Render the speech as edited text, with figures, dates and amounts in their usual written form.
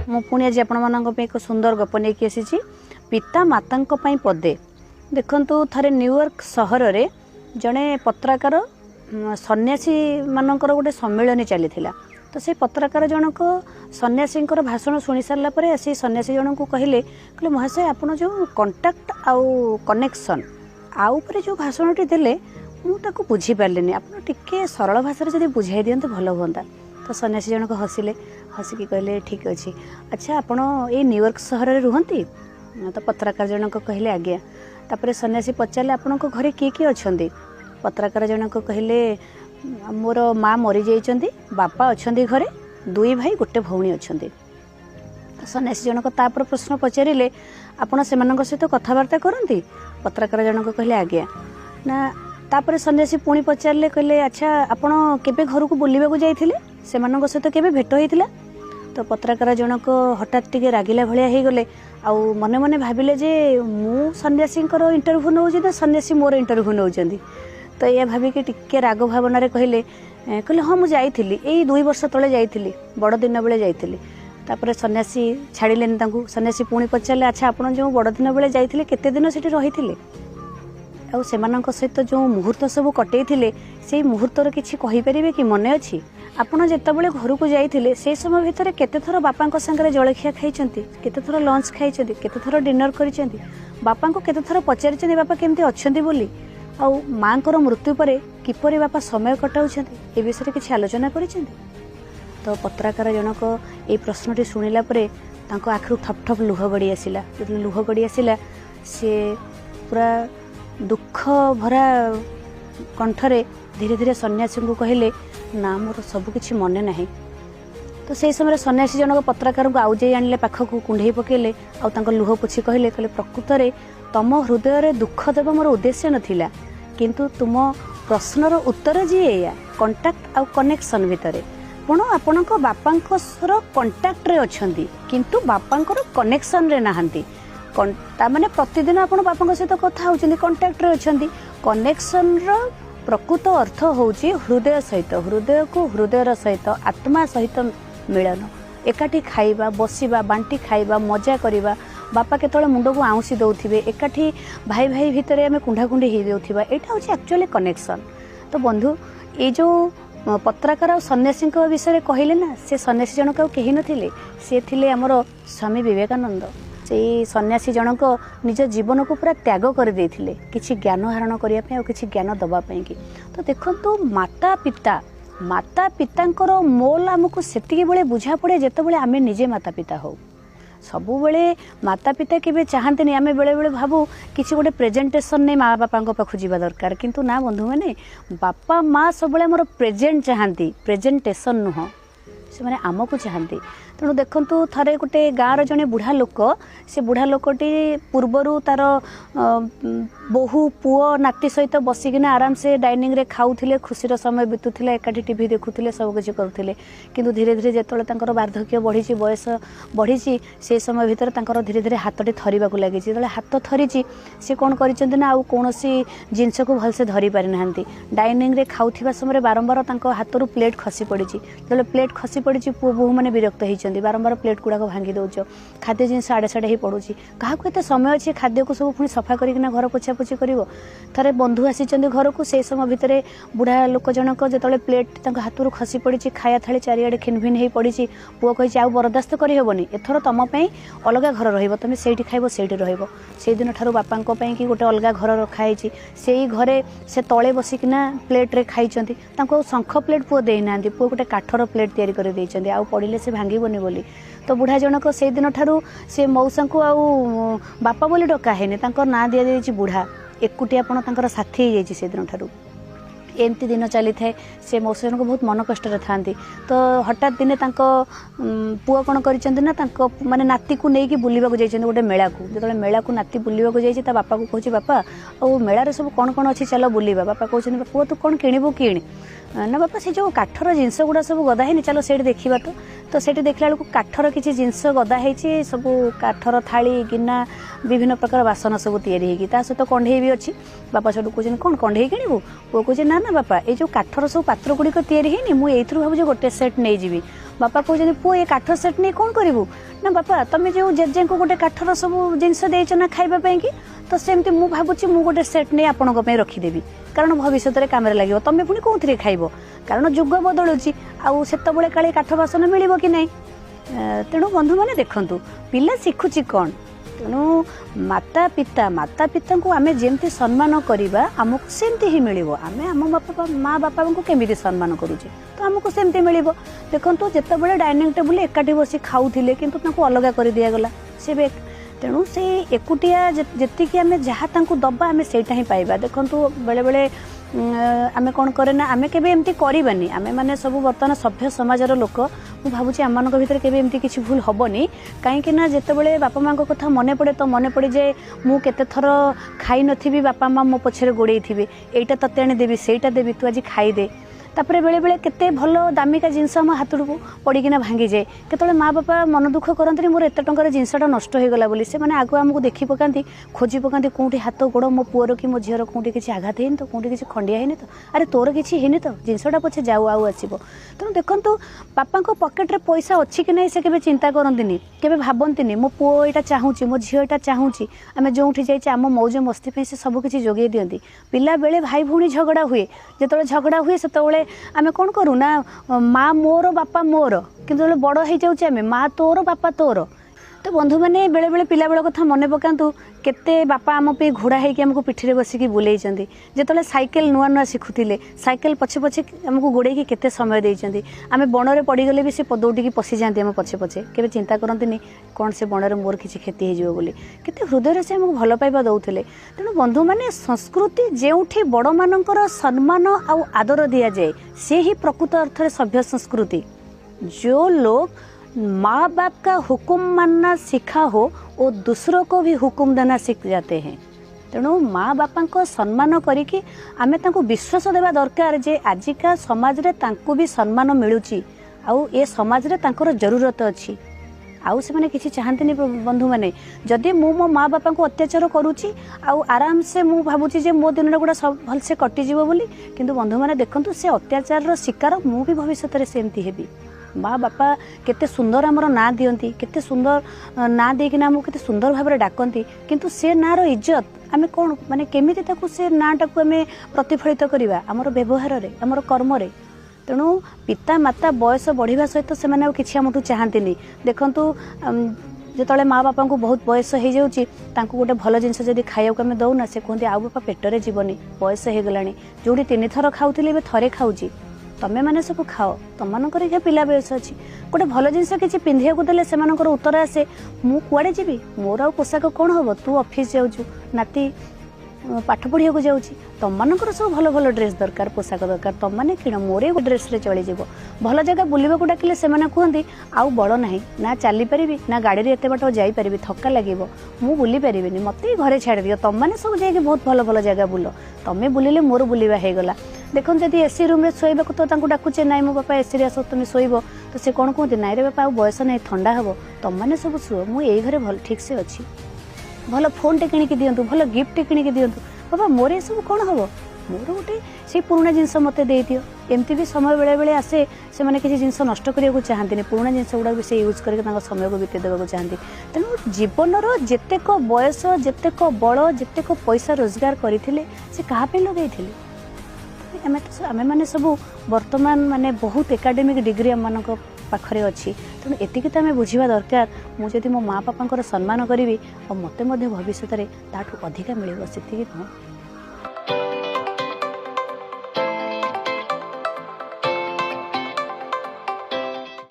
मु पुणी आज आपण एक सुंदर गप नहीं आसी पिता माता पदे देखु थे न्यूयॉर्क सहर में जड़े पत्रकार सन्यासी मानकर गोटे सम्मिलन चली तो से पत्रकार जनक सन्यासी भाषण शुणी सारापर आसी सन्यासी जन को कहले महाशय आपड़ जो कंटाक्ट आउ कनेक्शन आउ पर जो भाषणटी देले मुझे बुझीपारे आप सरल भाषा जब बुझाई दिंते भल हाँ तो सन्यासी जनक हसिले हसिकी कहले ठीक अच्छे अच्छा आपड़ ये न्यूयॉर्क सहर में रुहति तो पत्रकार जनक कहले आज्ञा तापर सन्यासी पचारे आपण घरे किए किए अच्छा पत्रकार जनक कहले मोर माँ मरी जाइछन्ती बापा अच्छा घरे दुई भाई गोटे भौणी अच्छा सन्यासी जनक तापर प्रश्न पचारे आपण से सहित कथबार्ता करती पत्रकार जनक कहले आज्ञा ना तापर सन्यासी पुणी पचारे कहले अच्छा आपण केबे घर को बुलवाक जाइथिले सेमानक सहित केबे भेट होइथिला तो पत्रकार जनक हठात टिके रागिला भलिया हो गले आउ मने मने भाविले जे मु सन्यासी इंटरव्यू नौ तो सन्यासी मोर इंटरव्यू नौ तो यह भाविकी टिके राग भावना कहले कहले हाँ मुझे यही 2 वर्ष तले जाइली बड़ दिन बेले जाइली तापर सन्यासी छाड़िलेनि सन्यासी पुणी पचारे अच्छा आपड़ जो बड़ दिन बेले जाइले केते दिन सेठी रही आउ सेमानक सहित जो मुहूर्त सब कटैले से मुहूर्तर किसी कहींपारे कि मन अच्छी आपड़ जितेबाला घर को जाइए से समय भितर केते थर बापा सांगे जलखिया खाई केते थर लंच खाई केते थर डिनर कर बापा को केते थर पचारि बापा केमती अच्छा बोली आउ माँ को मृत्यु पर किपरि बापा समय कटाऊँ ए विषय किसी आलोचना कर तो पत्रकार जनक ये प्रश्नटी शुणिला आखिर ठप ठप लुह गड़ी आसला जो लुह गड़ी आसला सी पूरा दुख भरा कंठरे धीरे धीरे सन्यासी को कहले ना मोर सबकि मन ना तो से समय सन्यासी जनक पत्रकार को आउजे आनिले पाखक कुंडे पकेले आउ लुह पोछि कहले प्रकृत में तम हृदय दुख देव मोर उद्देश्य नथिला किंतु तुम प्रश्नर उत्तर जी या कंटाक्ट आउ कनेक्शन भितर पण आपण बापा कंटाक्ट रे अछंती किंतु बापा कनेक्शन रे नाहंती माने प्रतिदिन आपण बापा सहित कथा होउछंती कंटाक्ट रे अछंती कनेक्शन रो प्रकृत अर्थ होउची हृदय सहित हृदय को हृदय सहित आत्मा सहित मिलन एकाठी खाइबा बसिबा बांटी खाइबा मजा करिबा बापा केतळे मुंड को आउसी दउथिबे एकाठी भाई भाई भितरे आमे कुंढाकुंढी हे देउथिबा एटा होची एक्चुअली कनेक्शन तो बंधु ए जो पत्रकार और सन्यासी विषय कहले ना से सन्यासी जनक कहीं नथिले से थिले हमर स्वामी विवेकानंद से सन्यासी जनक निज जीवन को पूरा त्याग कर देथिले किछि ज्ञान हरण करिया पे और किछि ज्ञान दबा पे कि तो देखंतु माता पितांकर मोल आमको सेतिके बेले बुझा पड़े जेते बेले आमे निजे माता पिता हो सबु बेले माता पिता केबे चाहंतनी आमे बेले बेले भाबू किछि गोटे प्रेजेंटेशन नै माँ बापा पाखु जीवा दरकार किंतु ना बंधु माने बापा माँ सब बेले मोर प्रेजेंट चाहंती प्रेजेंटेशन नुह से माने आमको चाहंती तेणु देखु थे गोटे गाँव जड़े बुढ़ा लोक से बुढ़ा लोकटी पूर्वर तार बहु पुओ नाती सहित बसिकिना आराम से डाइनिंग रे खाऊले खुशीर समय बीतुले एकाठी टीवी देखुले सबकिछ करुले किंतु धीरे धीरे जिते वार्धक्य बढ़ी बयस बढ़ी से समय भितर धीरे धीरे हाथटी थरिबा लगी जो हाथ थरी सी कौन करना आउ कौन जिनस को भलसे धरी पारि ना डाइनिंग रे खाऊथिबा समय बारंबार हाथ प्लेट खसी पड़ी जो प्लेट खसी पड़ी पुओ बोहू मैंने विरक्त होती बारंबार प्लेट गुड़ाक भांगी दौच खाद्य जिन आड़े साड़े ही पड़ू क्या एत समय अच्छे खाद्य को सब पुणी सफा करना घर पोछापोछि कर थे बंधु आसी घर को से समय भितर बुढ़ा लोक जनक जो प्लेट हाथ खसी पड़ी खाया थाली चारिड़े खिनभिन हो पड़ी पुओ कही आउ बरदास्त करहबनी एथर तुम अलग घर रही से खाइब से रही दिन ठार बापा कि गोटे अलग घर रखाई से घरे से तले बसिकिना प्लेट रे खाई शंख प्लेट पुओ देना पुओ गोटे काठर प्लेट तैयारी कर आउ पड़े से भांगबनी बोली तो बुढ़ा जनक से दिन ठारू से मौसा को आउ बापा बोली डका है ना दि जाइए बुढ़ा एकुटिया आपण साथी हो से दिन ठारू एमती दिन चली थाए से मौसा जनक बहुत मन कष्ट था तो हठात दिने पुआ कौन कर माने नाती को लेकिन बुलवाक जाइए गोटे मेला को जो मेला को नाती बुलवाक जाइए बापा को कहूँ बापा और मेलार सब कौन कौन अच्छी चल बुलवा बापा कहते पुआ तू कौन किणबू किण ना बापा से जो काठर जिनस गुड़ा सब गदा है चलो से देखा तो से देखला बेलू काठर किसी जिनस गदा है सब काठर थाली गिना विभिन्न प्रकार बासन सब या सहित कंढे भी अच्छी बापा से कहते कौन कंढे किणु पु कहे ना ना बापा ये जो काठर सब पात्र गुड़िक या मुझे भावुँ गोटे सेट नहीं जी बापा कहते पुओ ये काठ सेट नहीं कौन करूँ ना बापा तुम जो जेजे को गोटे काठर सब जिनस देच ना खावाई कि तो सेमती मुझे भावुँ मुझे गोटे सेट नहीं आपण रखीदेवी कारण भविष्य में कम लगे तुम पुणी कौन खाइब कारण जुग बदलुची आतबले काले काठ बासन मिल कि नहीं तेणु बंधु मैंने देखु पिला शिखुची कौन तेणु माता पिता को आम जमी सम्मान करवा आमको सेमती ही मिल आम आम बापा माँ बापा को केमी सम्मान करुचे तो आमको सेमती मिल देखो जिते डाइनिंग टेबुल एकाठी बसी खाऊले किंतु अलग कर दिगला से तेणु से एकुटिया जी आम जहाँ दबा आम से पाइबा देखु बेले बेले आम कौन करे ना आम के एमती करवानी आम मैंने सब बर्तमान सभ्य समाजर लोक मुझे भावुँ आम भर के एमती किसी भूल हेनी कहीं जिते बापा माँ कथा मन पड़े तो मन पड़े जे मु केते थर खाई नी बापा माँ मो पछरे गोड़े थे एटा तते आनी देवी सेटा देवी तू आज खाईदे तापर बेले बेले केते भल दामिका जिनस आम हाथ पड़ीना भांगी जाए केतले माँ बापा मन दुख करते मोर एत टंकार जिनसटा नष्ट हो गला बोली से माने आगु आमको देखी पकाती खोजी पकाती कौटी हाथ गोड़ मो पुअर कि मो झीर कौटी किसी आघात है तो कौटी किसी खंडिया है तो अरे तोर किसी है तो जिनसटा पछे जाऊ आउ आसो तेणु देखो बापा पकेट्रे पैसा अच्छी कि नहीं से केबे चिंता करती केबे भावती मो पुओ यहाँ चाहूँगी मो झील यहाँ चाहूँगी आम जो जाइए आम मौज मस्ती से सबकि जोगे दिखती पिला बेले भाई भौणी झगड़ा हुए जो झगड़ा हुए से आमे कौन करूँ ना माँ मोर बापा मोर किंतु बड़ हो जाए माँ तोर बापा तोर तो बंधु मैंने बेले बेले पिला बेल कथा मन पकातु केते बापा आम पे घोड़ा होगी आमको पिठी बसिकी बुलाई जो साइकेल नुआ नुआ शिखुले साइकेल पछे पछे आमको गोड़े केते समय देते आम बणरे पड़गले भी से दौड़ी पशि जाती आम पछे पछे केवे चिंता करती कौन से बणरे मोर किसी क्षति हो बोली केते हृदय से आमको भल पाइबा दौले तेणु बंधु मैंने संस्कृति जो बड़ मानकर सम्मान आउ आदर दि जाए से ही प्रकृत अर्थ सभ्य संस्कृति जो लोग माँ बाप का हुक्म मानना सीखा हो और दूसरों को भी हुक्म देना सीख जाते हैं तेणु माँ बापा को सम्मान करिकी आमे तांको विश्वास देवा दरकार जे आजिका समाज रे तांको भी सम्मान मिलुची आउ ए समाज रे तांकर जरूरत अच्छी आउ से माने किसी चाहते बंधु मैंने जदि मु मो माँ बापा को अत्याचार करुच्ची आउ आराम से मु भावुची जे मो दिन गुड़ा सब भल से कटिଯିव बोली किंतु बंधु मैंने देखंतु से अत्याचार शिकार मु भी भविष्य में सेमती हेबी माँ बापा केते सुंदर आमर ना दियंती केते सुंदर ना देकिना आमको केते सुंदर भाव में डाकती किंतु से नार इज्जत आम कौन माने केमिति ताकू से नाटाक आम प्रतिफलित करवा आमर व्यवहार रे आमर कर्म रे तेणु पिता माता बयस बढ़िया सहित से माने किछि आमठू चाहती देखंतु जो माँ बापा को बहुत बयस हो जाऊँगी गोटे भल जिनस जब खाया आम दौना से कहते आउ बापा पेटरे जीवनी बयस हो गलानी जो 3 थर खाऊली थे खाऊँ तमें मैंने सब खाओ तुम मानकर पिला बयस अच्छी गोटे भल जिनस किसी पिंधिया देले से उत्तर आसे मु कुआड़े जीवी मोर आ पोशाक कौन हम तू ऑफिस जाऊँ नाती पाठ पढ़िया जाऊँगी तुम मानकर सब भल भल ड्रेस दरकार पोशाक दरकार तुम मैंने किण मोर ड्रेस रे चली जीव भल जगह बुलवाक डाकिले से कहते आउ बड़ ना ना चली पारि ना गाड़ी एत बाट जापरि थका लगे मु बुली पारि मत घरे छाड़ दियो तुम मैंने सब जाकि बहुत भल भल जगह बुल तुम्हें बुलिले मोर बुलवा होगला देखो जदि एसी रूम रे शोइबाक तो डाकुचे नाई मो बापा एसी आस तुम शोब तो से कौन कहते नाई रे बापा आ बयस ना ठंडा हम तुम मैंने सब शुओ मुझे घरे भल ठीक से अच्छी भल फोन टे किଣିकी दियंतु भल गिफ्ट टे किଣିकी दियंतु बाबा मोर ये सब कौन हम मोर गोटे से पुराना जिनस मत दे दियो एमती भी समय बेले बेले आसे से माने किसी जिनस नष्ट करने चाहती पुराना जिनस गुड़ा भी से यूज करके समय को बीते देवा चाहती तेणु जीवनर जेतेक बयस जेतेक बल जेतेक पैसा रोजगार करते से कहाँ लगे आम मैंने सब वर्तमान माने बहुत एकाडेमिक डिग्री आम पाखरे अच्छी तेणु एतिकी तो आम बुझा दरकार मुझे मो माँ बापा सम्मान करी और मत भविष्य में ताठू अधिका मिल से